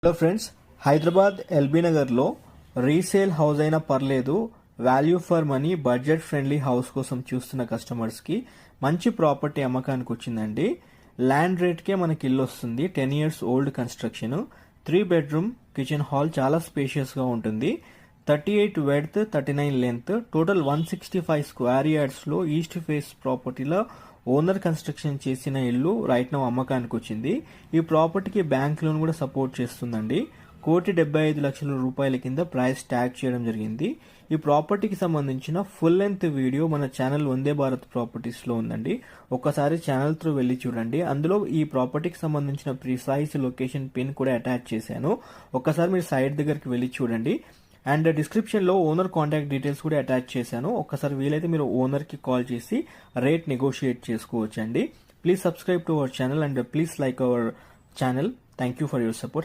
Hello friends, Hyderabad LB నగర్లో resale house అయినా పర్లేదు, value for money budget friendly house కోసం చూస్తున్న కస్టమర్స్కి మంచి ప్రాపర్టీ అమ్మకానికి వచ్చిందండి. ల్యాండ్ రేట్కే మనకి ఇల్లు వస్తుంది. 10 years old construction, 3 bedroom kitchen hall, చాలా స్పేషియస్గా ఉంటుంది. 38 వెడ్త్, 39 లెంత్, టోటల్ 165 square yardsలో ఈస్ట్ ఫేస్ ప్రాపర్టీలో ఓనర్ కన్స్ట్రక్షన్ చేసిన ఇల్లు రైట్ నౌ అమ్మకానికి వచ్చింది. ఈ ప్రాపర్టీకి బ్యాంక్ లోన్ కూడా సపోర్ట్ చేస్తుందండి. 1,75,00,000 రూపాయల కింద ప్రైస్ ట్యాగ్ చేయడం జరిగింది. ఈ ప్రాపర్టీకి సంబంధించిన ఫుల్ లెంత్ వీడియో మన ఛానల్ వందే భారత్ ప్రాపర్టీస్ లో ఉందండి. ఒక్కసారి ఛానల్ త్రూ వెళ్ళి చూడండి. అందులో ఈ ప్రాపర్టీకి సంబంధించిన ప్రిసైజ్ లొకేషన్ పిన్ కూడా అటాచ్ చేశాను. ఒక్కసారి మీరు సైట్ దగ్గరికి వెళ్ళి చూడండి. అండ్ డిస్క్రిప్షన్ లో ఓనర్ కాంటాక్ట్ డీటెయిల్స్ కూడా అటాచ్ చేశాను. ఒక్కసారి వీలైతే మీరు ఓనర్ కి కాల్ చేసి రేట్ నెగోషియేట్ చేసుకోవచ్చు అండి. Please subscribe to our channel and please like our channel. Thank you for your support.